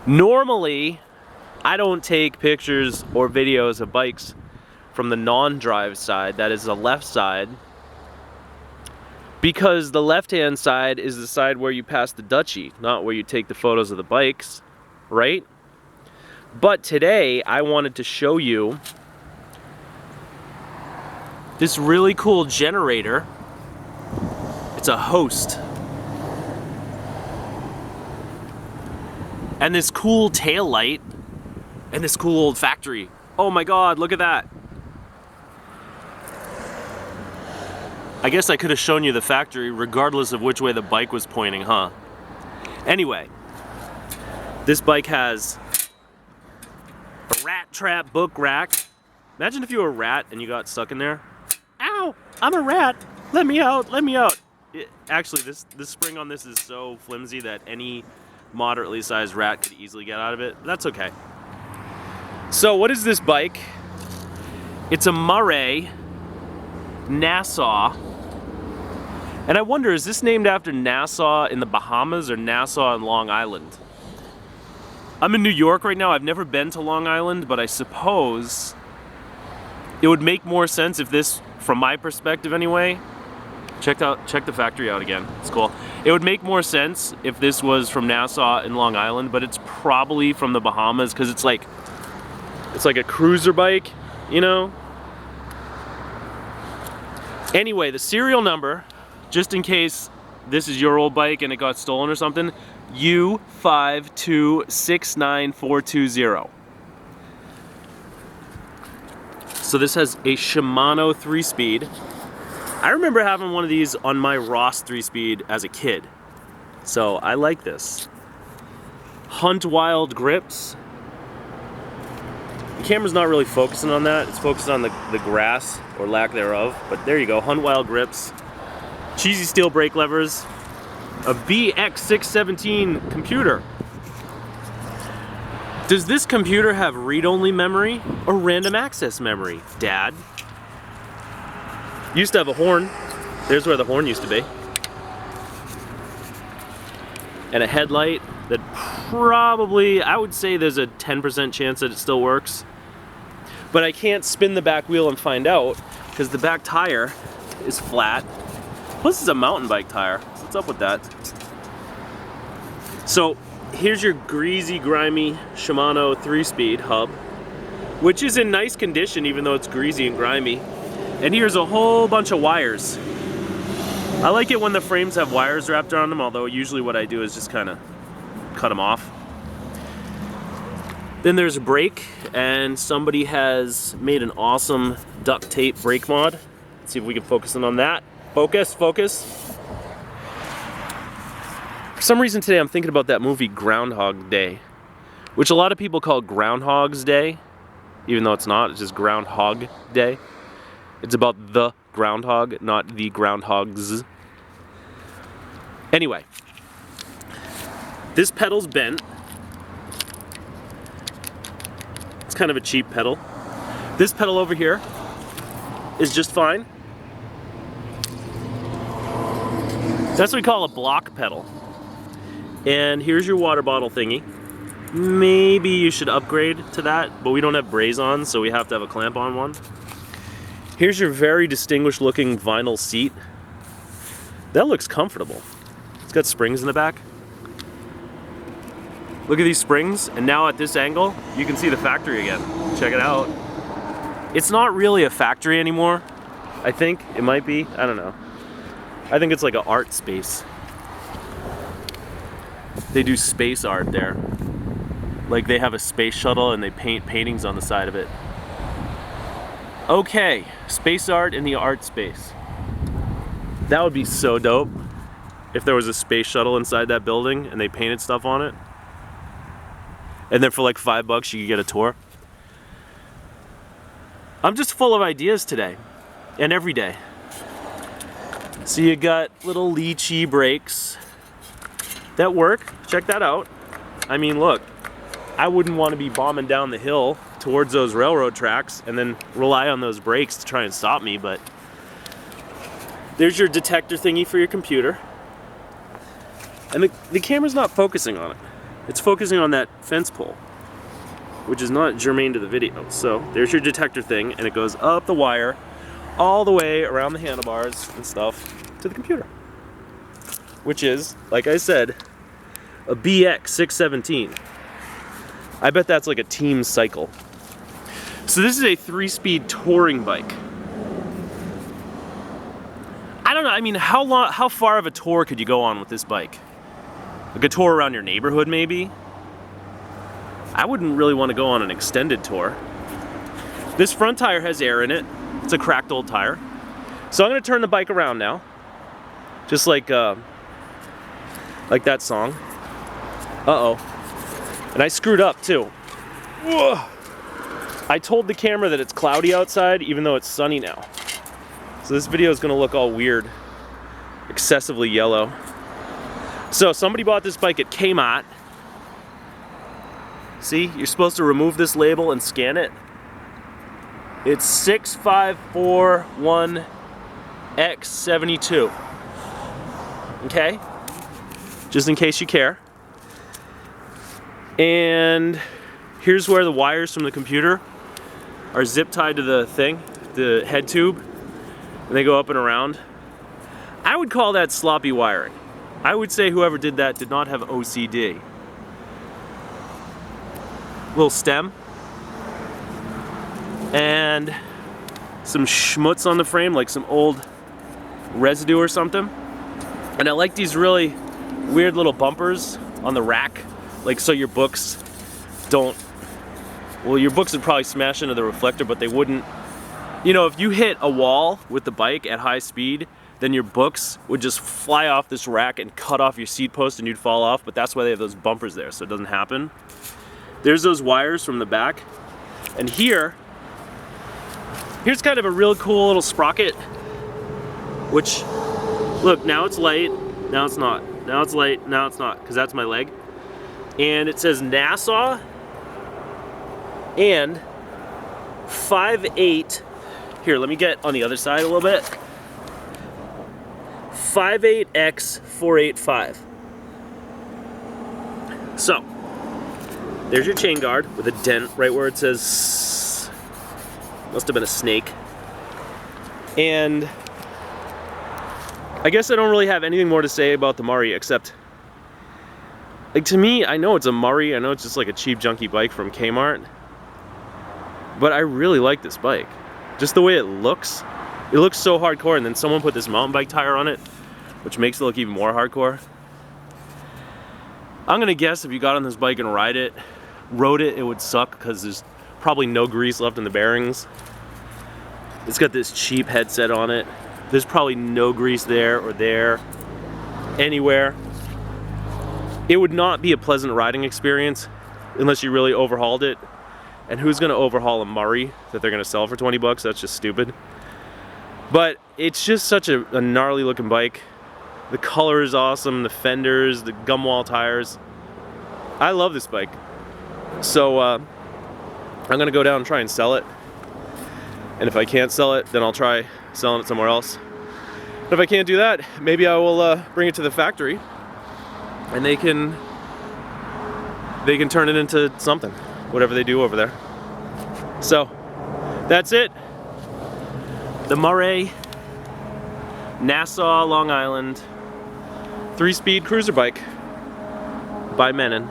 Normally, I don't take pictures or videos of bikes from the non-drive side, that is the left side, because the left-hand side is the side where you pass the Dutchie, not where you take the photos of the bikes, right? But today, I wanted to show you this really cool generator. It's a host. And this cool tail light, and this cool old factory. Oh my God, look at that. I guess I could have shown you the factory regardless of which way the bike was pointing, huh? Anyway, this bike has a rat trap book rack. Imagine if you were a rat and you got stuck in there. Ow, I'm a rat, let me out, let me out. Actually, this spring on this is so flimsy that any moderately sized rat could easily get out of it. That's okay. So what is this bike? It's a Murray NASSAU. And I wonder, is this named after Nassau in the Bahamas or Nassau in Long Island? I'm in New York right now. I've never been to Long Island, but I suppose it would make more sense if this, from my perspective anyway, check the factory out again. It's cool. It would make more sense if this was from Nassau in Long Island, but it's probably from the Bahamas because it's like a cruiser bike, you know? Anyway, the serial number, just in case this is your old bike and it got stolen or something, U5269420. So this has a Shimano 3-speed. I remember having one of these on my Ross 3-speed as a kid. So I like this. Hunt Wild grips. The camera's not really focusing on that. It's focusing on the grass, or lack thereof. But there you go, Hunt Wild grips. Cheesy steel brake levers. A BX617 computer. Does this computer have read-only memory or random access memory, Dad? Used to have a horn. There's where the horn used to be. And a headlight that probably, I would say there's a 10% chance that it still works. But I can't spin the back wheel and find out because the back tire is flat. Plus it's a mountain bike tire. What's up with that? So here's your greasy, grimy Shimano 3-speed hub, which is in nice condition even though it's greasy and grimy. And here's a whole bunch of wires. I like it when the frames have wires wrapped around them, although usually what I do is just kind of cut them off. Then there's a brake, and somebody has made an awesome duct tape brake mod. Let's see if we can focus in on that. Focus, focus. For some reason today I'm thinking about that movie Groundhog Day, which a lot of people call Groundhog's Day, even though it's not, it's just Groundhog Day. It's about the groundhog, not the groundhogs. Anyway, this pedal's bent. It's kind of a cheap pedal. This pedal over here is just fine. That's what we call a block pedal. And here's your water bottle thingy. Maybe you should upgrade to that, but we don't have braze on, so we have to have a clamp on one. Here's your very distinguished looking vinyl seat. That looks comfortable. It's got springs in the back. Look at these springs, and now at this angle, you can see the factory again. Check it out. It's not really a factory anymore. I think it might be, I don't know. I think it's like an art space. They do space art there. Like they have a space shuttle and they paint paintings on the side of it. Okay, space art in the art space. That would be so dope if there was a space shuttle inside that building and they painted stuff on it. And then for like $5 you could get a tour. I'm just full of ideas today and every day. So you got little lychee brakes that work. Check that out. I mean, look, I wouldn't want to be bombing down the hill towards those railroad tracks and then rely on those brakes to try and stop me, but there's your detector thingy for your computer. And the camera's not focusing on it. it's focusing on that fence pole, which is not germane to the video. So there's your detector thing, and it goes up the wire all the way around the handlebars and stuff to the computer, which is, like I said, a BX 617. I bet that's like a team cycle. So this is a 3-speed touring bike. I don't know, I mean, how far of a tour could you go on with this bike? Like a tour around your neighborhood, maybe? I wouldn't really want to go on an extended tour. This front tire has air in it. It's a cracked old tire. So I'm gonna turn the bike around now. Just like that song. Uh-oh. And I screwed up too. Whoa. I told the camera that it's cloudy outside, even though it's sunny now. So this video is gonna look all weird, excessively yellow. So somebody bought this bike at KMART. See, you're supposed to remove this label and scan it. It's 6541X72. Okay? Just in case you care. And here's where the wires from the computer are zip tied to the thing, the head tube, and they go up and around. I would call that sloppy wiring. I would say whoever did that did not have OCD. Little stem. And some schmutz on the frame, like some old residue or something. And I like these really weird little bumpers on the rack, like so your books don't, well, your books would probably smash into the reflector, but they wouldn't. You know, if you hit a wall with the bike at high speed, then your books would just fly off this rack and cut off your seat post and you'd fall off, but that's why they have those bumpers there, so it doesn't happen. There's those wires from the back. And here's kind of a real cool little sprocket, which, look, now it's light, now it's not. Now it's light, now it's not, because that's my leg. And it says NASSAU and 5.8, here, let me get on the other side a little bit. 5.8X485. So, there's your chain guard with a dent right where it says, must have been a snake. And I guess I don't really have anything more to say about the Murray except, like, to me, I know it's a Murray, I know it's just like a cheap junky bike from KMART, but I really like this bike. Just the way it looks so hardcore, and then someone put this mountain bike tire on it, which makes it look even more hardcore. I'm gonna guess if you got on this bike and rode it, it would suck because there's probably no grease left in the bearings. It's got this cheap headset on it. There's probably no grease there or there, anywhere. It would not be a pleasant riding experience unless you really overhauled it. And who's gonna overhaul a Murray that they're gonna sell for 20 bucks? That's just stupid. But it's just such a gnarly looking bike. The color is awesome, the fenders, the gum wall tires. I love this bike. So I'm gonna go down and try and sell it. And if I can't sell it, then I'll try selling it somewhere else. But if I can't do that, maybe I will bring it to the factory and they can turn it into something, whatever they do over there. So that's it. The Murray NASSAU Long Island 3-speed cruiser bike by Menon.